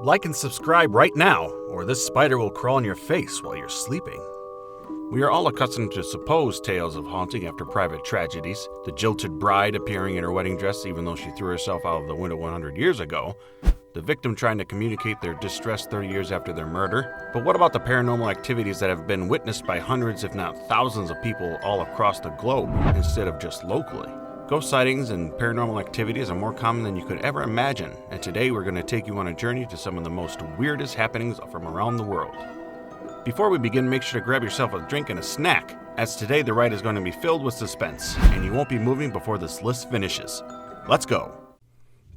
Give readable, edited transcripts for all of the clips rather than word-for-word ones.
Like and subscribe right now, or this spider will crawl in your face while you're sleeping. We are all accustomed to supposed tales of haunting after private tragedies, the jilted bride appearing in her wedding dress even though she threw herself out of the window 100 years ago, the victim trying to communicate their distress 30 years after their murder. But what about the paranormal activities that have been witnessed by hundreds if not thousands of people all across the globe instead of just locally? Ghost sightings and paranormal activities are more common than you could ever imagine, and today we're going to take you on a journey to some of the most weirdest happenings from around the world. Before we begin, make sure to grab yourself a drink and a snack, as today the ride is going to be filled with suspense, and you won't be moving before this list finishes. Let's go!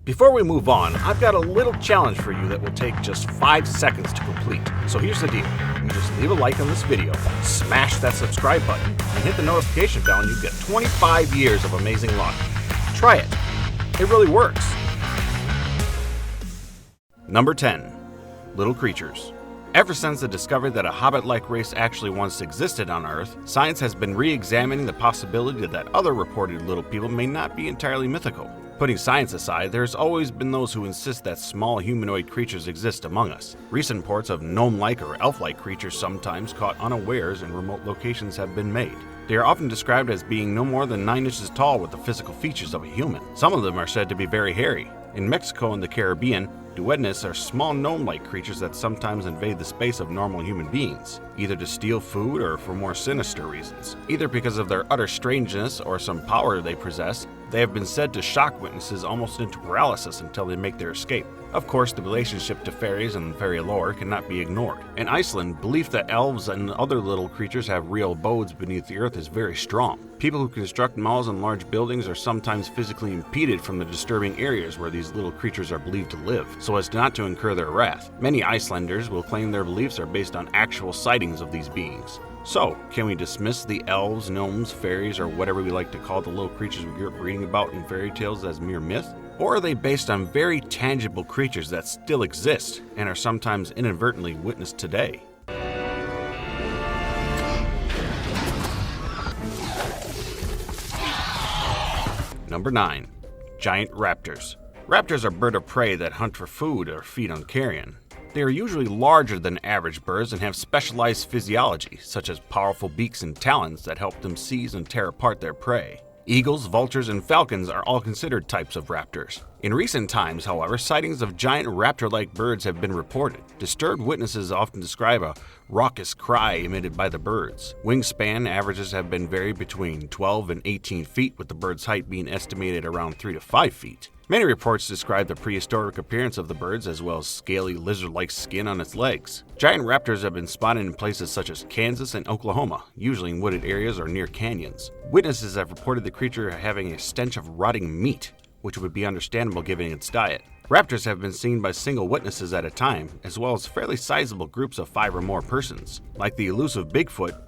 Before we move on, I've got a little challenge for you that will take just 5 seconds to complete. So here's the deal. You just leave a like on this video, smash that subscribe button, and hit the notification bell and you get 25 years of amazing luck. Try it. It really works. Number 10. Little creatures. Ever since the discovery that a hobbit-like race actually once existed on Earth, science has been re-examining the possibility that other reported little people may not be entirely mythical. Putting science aside, there's always been those who insist that small humanoid creatures exist among us. Recent reports of gnome-like or elf-like creatures sometimes caught unawares in remote locations have been made. They are often described as being no more than 9 inches tall with the physical features of a human. Some of them are said to be very hairy. In Mexico and the Caribbean, duendes are small gnome-like creatures that sometimes invade the space of normal human beings, either to steal food or for more sinister reasons. Either because of their utter strangeness or some power they possess, they have been said to shock witnesses almost into paralysis until they make their escape. Of course, the relationship to fairies and fairy lore cannot be ignored. In Iceland, belief that elves and other little creatures have real abodes beneath the earth is very strong. People who construct malls and large buildings are sometimes physically impeded from the disturbing areas where these little creatures are believed to live, so as not to incur their wrath. Many Icelanders will claim their beliefs are based on actual sightings of these beings. So, can we dismiss the elves, gnomes, fairies, or whatever we like to call the little creatures we grew up reading about in fairy tales as mere myth? Or are they based on very tangible creatures that still exist and are sometimes inadvertently witnessed today? Number 9. Giant raptors. Raptors are birds of prey that hunt for food or feed on carrion. They are usually larger than average birds and have specialized physiology, such as powerful beaks and talons that help them seize and tear apart their prey. Eagles, vultures, and falcons are all considered types of raptors. In recent times, however, sightings of giant raptor-like birds have been reported. Disturbed witnesses often describe a raucous cry emitted by the birds. Wingspan averages have been varied between 12 and 18 feet, with the bird's height being estimated around 3 to 5 feet. Many reports describe the prehistoric appearance of the birds as well as scaly lizard-like skin on its legs. Giant raptors have been spotted in places such as Kansas and Oklahoma, usually in wooded areas or near canyons. Witnesses have reported the creature having a stench of rotting meat, which would be understandable given its diet. Raptors have been seen by single witnesses at a time, as well as fairly sizable groups of 5 or more persons. Like the elusive Bigfoot,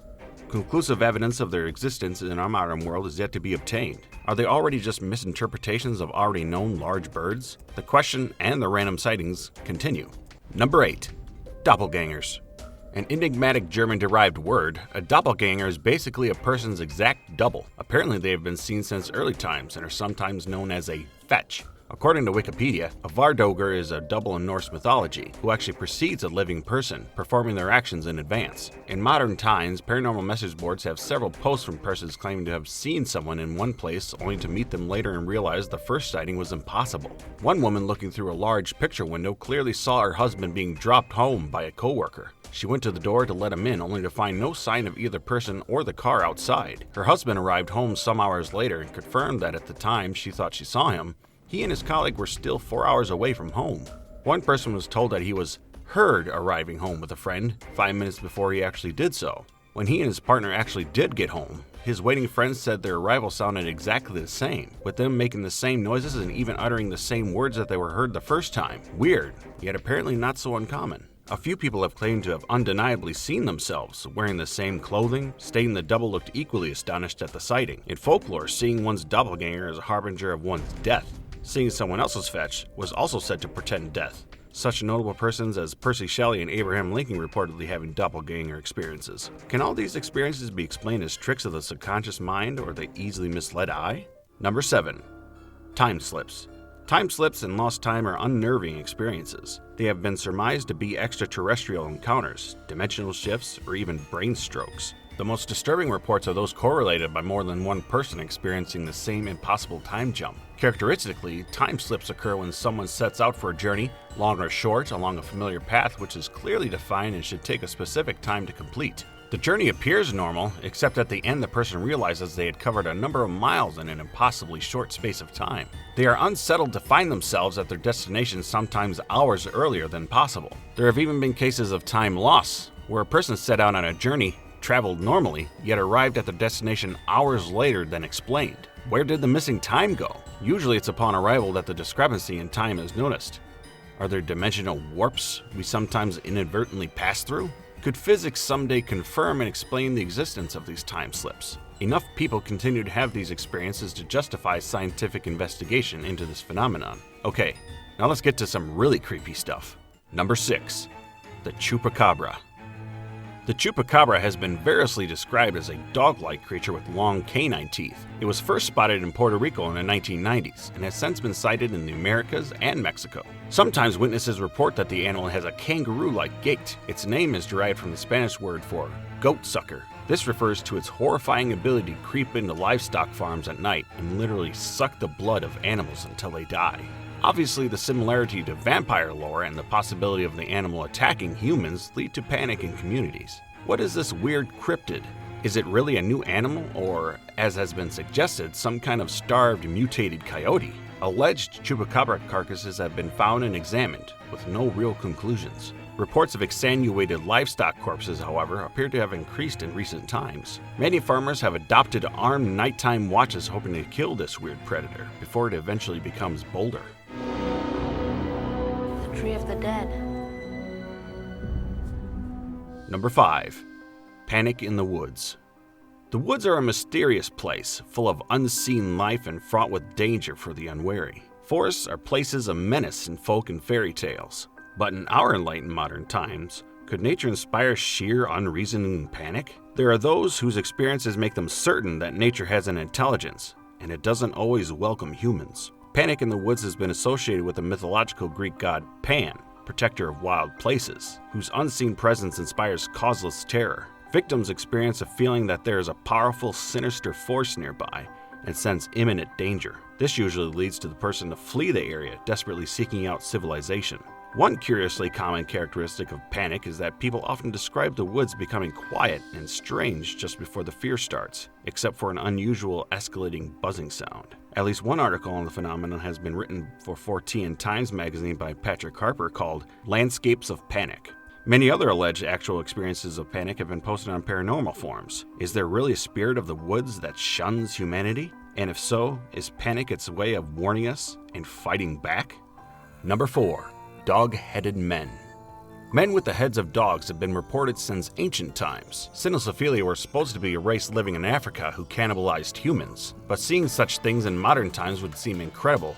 conclusive evidence of their existence in our modern world is yet to be obtained. Are they already just misinterpretations of already known large birds? The question and the random sightings continue. Number 8. Doppelgangers. An enigmatic German-derived word, a doppelganger is basically a person's exact double. Apparently they have been seen since early times and are sometimes known as a fetch. According to Wikipedia, a Vardoger is a double in Norse mythology, who actually precedes a living person, performing their actions in advance. In modern times, paranormal message boards have several posts from persons claiming to have seen someone in one place only to meet them later and realize the first sighting was impossible. One woman looking through a large picture window clearly saw her husband being dropped home by a coworker. She went to the door to let him in, only to find no sign of either person or the car outside. Her husband arrived home some hours later and confirmed that at the time she thought she saw him, he and his colleague were still 4 hours away from home. One person was told that he was heard arriving home with a friend 5 minutes before he actually did so. When he and his partner actually did get home, his waiting friends said their arrival sounded exactly the same, with them making the same noises and even uttering the same words that they were heard the first time. Weird, yet apparently not so uncommon. A few people have claimed to have undeniably seen themselves wearing the same clothing, stating the double looked equally astonished at the sighting. In folklore, seeing one's doppelganger is a harbinger of one's death. Seeing someone else's fetch was also said to portend death. Such notable persons as Percy Shelley and Abraham Lincoln reportedly having doppelganger experiences. Can all these experiences be explained as tricks of the subconscious mind or the easily misled eye? Number 7. Time slips. Time slips and lost time are unnerving experiences. They have been surmised to be extraterrestrial encounters, dimensional shifts, or even brain strokes. The most disturbing reports are those correlated by more than one person experiencing the same impossible time jump. Characteristically, time slips occur when someone sets out for a journey, long or short, along a familiar path which is clearly defined and should take a specific time to complete. The journey appears normal, except at the end the person realizes they had covered a number of miles in an impossibly short space of time. They are unsettled to find themselves at their destination sometimes hours earlier than possible. There have even been cases of time loss, where a person set out on a journey, traveled normally, yet arrived at their destination hours later than explained. Where did the missing time go? Usually it's upon arrival that the discrepancy in time is noticed. Are there dimensional warps we sometimes inadvertently pass through? Could physics someday confirm and explain the existence of these time slips? Enough people continue to have these experiences to justify scientific investigation into this phenomenon. Okay, now let's get to some really creepy stuff. Number 6. The Chupacabra. The Chupacabra has been variously described as a dog-like creature with long canine teeth. It was first spotted in Puerto Rico in the 1990s and has since been sighted in the Americas and Mexico. Sometimes witnesses report that the animal has a kangaroo-like gait. Its name is derived from the Spanish word for goat sucker. This refers to its horrifying ability to creep into livestock farms at night and literally suck the blood of animals until they die. Obviously, the similarity to vampire lore and the possibility of the animal attacking humans lead to panic in communities. What is this weird cryptid? Is it really a new animal or, as has been suggested, some kind of starved, mutated coyote? Alleged chupacabra carcasses have been found and examined, with no real conclusions. Reports of exsanguinated livestock corpses, however, appear to have increased in recent times. Many farmers have adopted armed nighttime watches hoping to kill this weird predator before it eventually becomes bolder. The Tree of the Dead. Number 5. Panic in the Woods. The woods are a mysterious place, full of unseen life and fraught with danger for the unwary. Forests are places of menace in folk and fairy tales. But in our enlightened modern times, could nature inspire sheer unreasoning panic? There are those whose experiences make them certain that nature has an intelligence, and it doesn't always welcome humans. Panic in the woods has been associated with the mythological Greek god Pan, protector of wild places, whose unseen presence inspires causeless terror. Victims experience a feeling that there is a powerful, sinister force nearby and sense imminent danger. This usually leads to the person to flee the area, desperately seeking out civilization. One curiously common characteristic of panic is that people often describe the woods becoming quiet and strange just before the fear starts, except for an unusual escalating buzzing sound. At least one article on the phenomenon has been written for 14 Times magazine by Patrick Harper called Landscapes of Panic. Many other alleged actual experiences of panic have been posted on paranormal forums. Is there really a spirit of the woods that shuns humanity? And if so, is panic its way of warning us and fighting back? Number 4. Dog-headed men. Men with the heads of dogs have been reported since ancient times. Cynosophilia were supposed to be a race living in Africa who cannibalized humans, but seeing such things in modern times would seem incredible,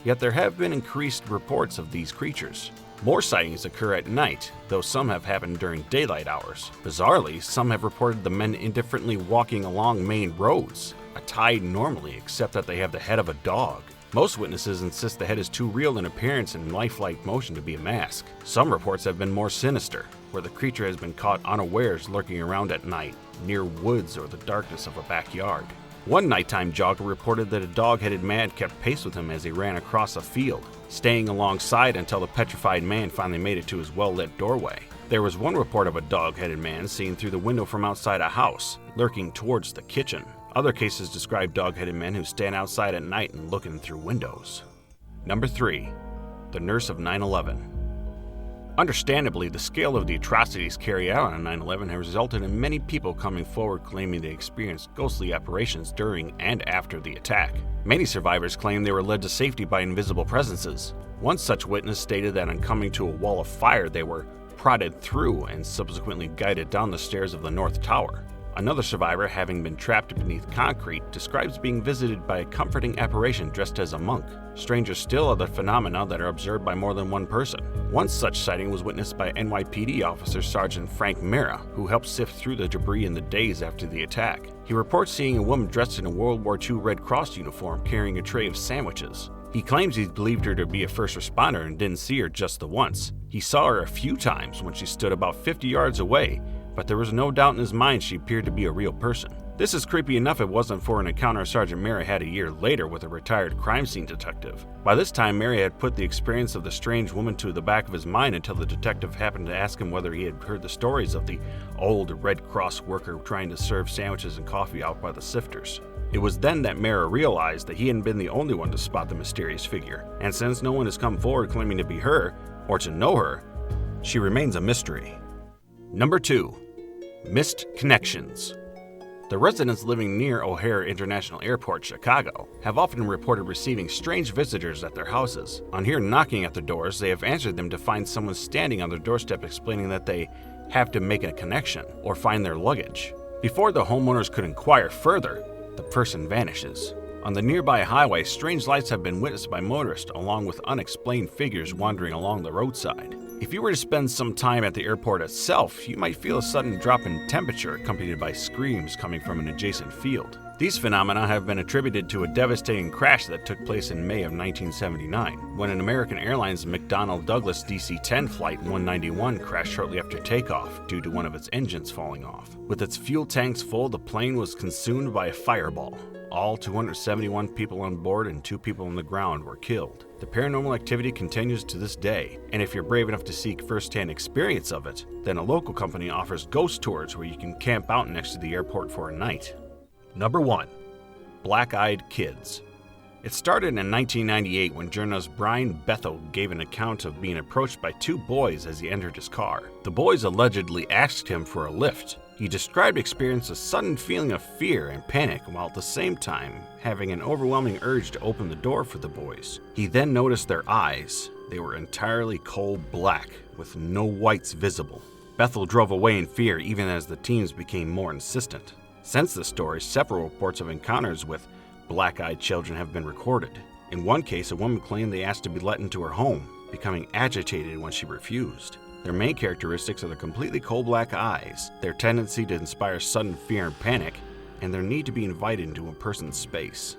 yet there have been increased reports of these creatures. More sightings occur at night, though some have happened during daylight hours. Bizarrely, some have reported the men indifferently walking along main roads, attired normally except that they have the head of a dog. Most witnesses insist the head is too real in appearance and lifelike motion to be a mask. Some reports have been more sinister, where the creature has been caught unawares lurking around at night, near woods or the darkness of a backyard. One nighttime jogger reported that a dog-headed man kept pace with him as he ran across a field, staying alongside until the petrified man finally made it to his well-lit doorway. There was one report of a dog-headed man seen through the window from outside a house, lurking towards the kitchen. Other cases describe dog-headed men who stand outside at night and look in through windows. Number 3. The Nurse of 9/11. Understandably, the scale of the atrocities carried out on 9/11 has resulted in many people coming forward claiming they experienced ghostly apparitions during and after the attack. Many survivors claim they were led to safety by invisible presences. One such witness stated that on coming to a wall of fire they were prodded through and subsequently guided down the stairs of the North Tower. Another survivor, having been trapped beneath concrete, describes being visited by a comforting apparition dressed as a monk. Stranger still are the phenomena that are observed by more than one person. One such sighting was witnessed by NYPD officer Sergeant Frank Mera, who helped sift through the debris in the days after the attack. He reports seeing a woman dressed in a World War II Red Cross uniform carrying a tray of sandwiches. He claims he believed her to be a first responder and didn't see her just the once. He saw her a few times when she stood about 50 yards away, but there was no doubt in his mind she appeared to be a real person. This is creepy enough if it wasn't for an encounter Sergeant Mary had a year later with a retired crime scene detective. By this time, Mary had put the experience of the strange woman to the back of his mind until the detective happened to ask him whether he had heard the stories of the old Red Cross worker trying to serve sandwiches and coffee out by the sifters. It was then that Mara realized that he hadn't been the only one to spot the mysterious figure, and since no one has come forward claiming to be her, or to know her, she remains a mystery. Number 2. Missed connections. The residents living near O'Hare International Airport, Chicago, have often reported receiving strange visitors at their houses. On hearing knocking at their doors, they have answered them to find someone standing on their doorstep explaining that they have to make a connection or find their luggage. Before the homeowners could inquire further, the person vanishes. On the nearby highway, strange lights have been witnessed by motorists along with unexplained figures wandering along the roadside. If you were to spend some time at the airport itself, you might feel a sudden drop in temperature accompanied by screams coming from an adjacent field. These phenomena have been attributed to a devastating crash that took place in May of 1979, when an American Airlines McDonnell Douglas DC-10 Flight 191 crashed shortly after takeoff due to one of its engines falling off. With its fuel tanks full, the plane was consumed by a fireball. All 271 people on board and 2 people on the ground were killed. The paranormal activity continues to this day, and if you're brave enough to seek first-hand experience of it, then a local company offers ghost tours where you can camp out next to the airport for a night. Number 1. Black-Eyed Kids. It started in 1998 when journalist Brian Bethel gave an account of being approached by 2 boys as he entered his car. The boys allegedly asked him for a lift. He described experiencing a sudden feeling of fear and panic while at the same time having an overwhelming urge to open the door for the boys. He then noticed their eyes. They were entirely coal black with no whites visible. Bethel drove away in fear even as the teens became more insistent. Since this story, several reports of encounters with black-eyed children have been recorded. In one case, a woman claimed they asked to be let into her home, becoming agitated when she refused. Their main characteristics are their completely coal-black eyes, their tendency to inspire sudden fear and panic, and their need to be invited into a person's space.